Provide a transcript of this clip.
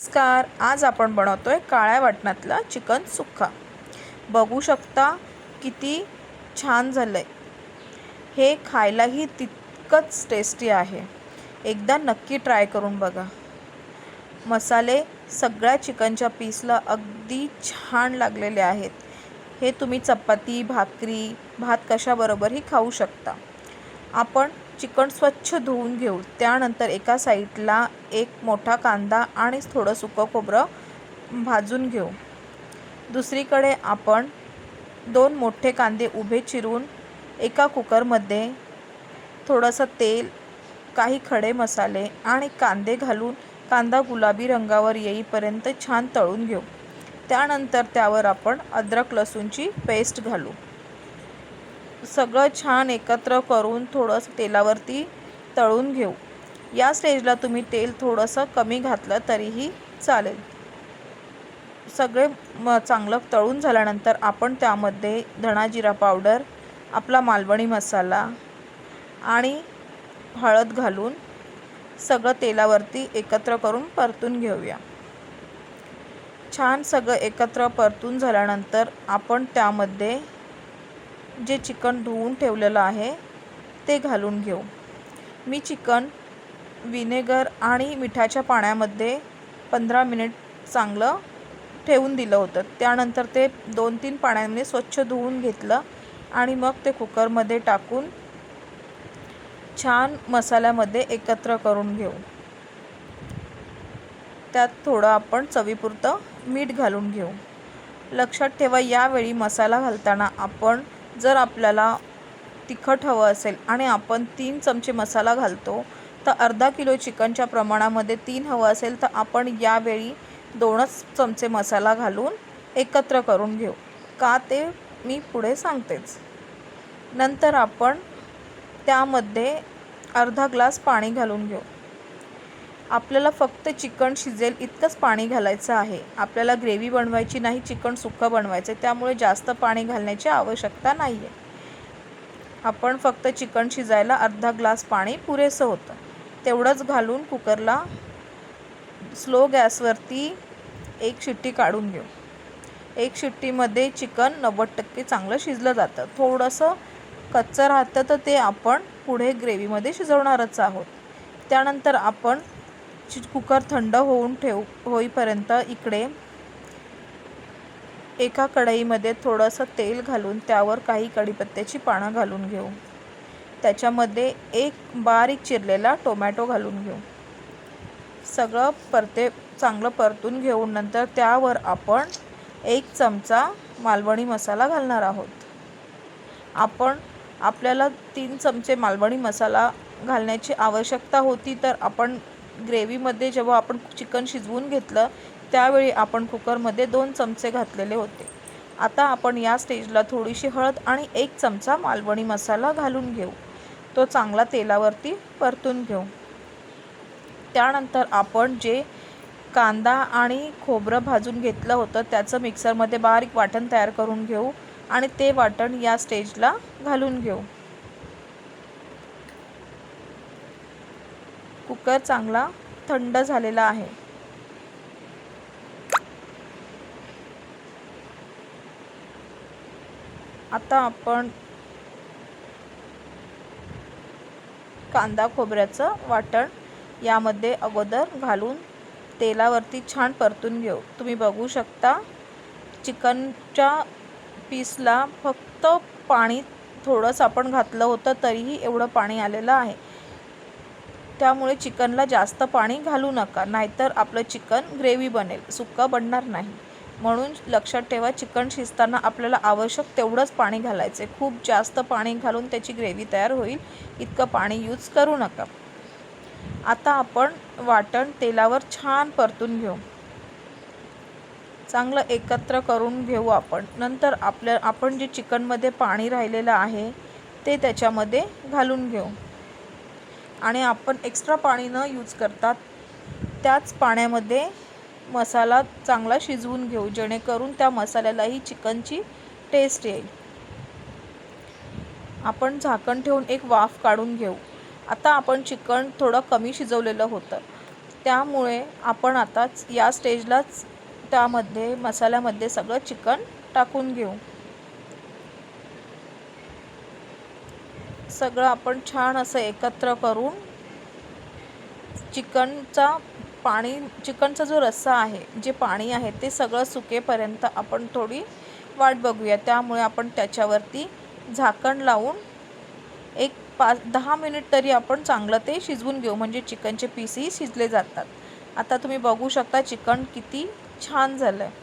नमस्कार. आज आपण बनवतोय काळ्या वाटणातला चिकन सुक्का. बघू शकता किती छान झालंय. हे खायलाही तितकंच टेस्टी आहे. एकदा नक्की ट्राय करून बघा. मसाले सगळ्या चिकनच्या पीसला अगदी छान लागलेले आहेत. हे तुम्ही चपाती, भाकरी, भात कशाबरोबरही खाऊ शकता. आपण चिकन स्वच्छ धुवून घेऊ. त्यानंतर एका साईडला एक मोठा कांदा आणि थोडं सुकं खोबरं भाजून घेऊ. दुसरीकडे आपण 2 मोठे कांदे उभे चिरून एका कुकरमध्ये थोडंसं तेल, काही खडे मसाले आणि कांदे घालून कांदा गुलाबी रंगावर येईपर्यंत छान तळून घेऊ. त्यानंतर त्यावर आपण अद्रक लसूणची पेस्ट घालू. सगळं छान एकत्र करून थोडंसं तेलावरती तळून घेऊ. या स्टेजला तुम्ही तेल थोडंसं कमी घातलं तरीही चालेल. सगळे चांगलं तळून झाल्यानंतर आपण त्यामध्ये धणा जिरा पावडर, आपला मालवणी मसाला आणि हळद घालून सगळं तेलावरती एकत्र करून परतून घेऊया. छान सगळं एकत्र परतून झाल्यानंतर आपण त्यामध्ये जे चिकन धुवून ठेवलेलं आहे ते घालून घेऊ. मी चिकन विनेगर आणि मिठाच्या पाण्यामध्ये 15 मिनिट चांगलं ठेवून दिलं होतं. त्यानंतर ते 2-3 पाण्याने स्वच्छ धुवून घेतलं आणि मग ते कुकरमध्ये टाकून छान मसाल्यामध्ये एकत्र करून घेऊ. त्यात थोडं आपण चवीपुरतं मीठ घालून घेऊ. लक्षात ठेवा, यावेळी मसाला घालताना आपण जर आपल्याला तिखट हवं असेल आणि आपण 3 चमचे मसाला घालतो, तर अर्धा किलो चिकनच्या प्रमाणामध्ये 3 हवं असेल तर आपण यावेळी 2च चमचे मसाला घालून एकत्र करून घेऊ. का ते मी पुढे सांगतेच. नंतर आपण त्यामध्ये अर्धा ग्लास पाणी घालून घेऊ. आपल्याला फक्त चिकन शिजेल इतकंच पाणी घालायचं आहे. आपल्याला ग्रेव्ही बनवायची नाही, चिकन सुक्कं बनवायचं आहे. त्यामुळे जास्त पाणी घालण्याची आवश्यकता नाही आहे. आपण फक्त चिकन शिजायला अर्धा ग्लास पाणी पुरेसं होतं. तेवढंच घालून कुकरला स्लो गॅसवरती 1 शिट्टी काढून घेऊ. 1 शिट्टीमध्ये चिकन 90% चांगलं शिजलं जातं. थोडंसं कच्चं राहतं तर ते आपण पुढे ग्रेव्हीमध्ये शिजवणारच आहोत. त्यानंतर आपण कुकर थंड होईपर्यंत इकडे एका कढईमध्ये थोडंसं तेल घालून त्यावर काही कढीपत्त्याची पानं घालून घेऊ. त्याच्यामध्ये एक बारीक चिरलेला टोमॅटो घालून घेऊ. सगळं चांगलं परतून घेऊन नंतर त्यावर आपण 1 चमचा मालवणी मसाला घालणार आहोत. आपल्याला 3 चमचे मालवणी मसाला घालण्याची आवश्यकता होती, तर आपण ग्रेव्हीमध्ये जेव्हा आपण चिकन शिजवून घेतलं त्यावेळी आपण कुकरमध्ये 2 चमचे घातलेले होते. आता आपण या स्टेजला थोडीशी हळद आणि 1 चमचा मालवणी मसाला घालून घेऊ. तो चांगला तेलावरती परतून घेऊ. त्यानंतर आपण जे कांदा आणि खोबरं भाजून घेतलं होतं त्याचं मिक्सरमध्ये बारीक वाटण तयार करून घेऊ आणि ते वाटण या स्टेजला घालून घेऊ. कुकर चांगला थंड झालेला आहे. आता आपण कांदा खोबऱ्याचं वाटण यामध्ये अगोदर घालून तेलावरती छान परतून घेऊ. तुम्ही बघू शकता चिकनच्या पीसला फक्त पाणी थोडंसं आपण घातलं होतं तरीही एवढं पाणी आलेलं आहे. त्यामुळे चिकनला जास्त पाणी घालू नका, नाहीतर आपलं चिकन ग्रेव्ही बनेल, सुक्का बनणार नाही. म्हणून लक्षात ठेवा, चिकन शिजताना आपल्याला आवश्यक तेवढंच पाणी घालायचं. खूप जास्त पाणी घालून त्याची ग्रेव्ही तयार होईल इतकं पाणी यूज करू नका. आता आपण वाटण तेलावर छान परतून घेऊ. चांगलं एकत्र करून घेऊ आपण. नंतर आपण जे चिकनमध्ये पाणी राहिलेलं आहे ते त्याच्यामध्ये घालून घेऊ आणि आपण एक्स्ट्रा पाणी न यूज करता त्याच पाण्यामध्ये मसाला चांगला शिजवून घेऊ, जेणेकरून त्या मसाल्यालाही चिकनची टेस्ट येईल. आपण झाकण ठेवून एक वाफ काढून घेऊ. आता आपण चिकन थोडं कमी शिजवलेलं होतं, त्यामुळे आपण आताच या स्टेजलाच त्यामध्ये मसाल्यामध्ये सगळं चिकन टाकून घेऊ. सगळं आपण छान असं एकत्र करून चिकनचा जो रस्सा आहे, जे पाणी आहे ते सगळं सुकेपर्यंत आपण थोडी वाट बघूया. त्यामुळे आपण त्याच्यावरती झाकण लावून एक 5-10 मिनिट तरी आपण चांगलं ते शिजवून घेऊ, म्हणजे चिकनचे पीसही शिजले जातात. आता तुम्ही बघू शकता चिकन किती छान झालं आहे.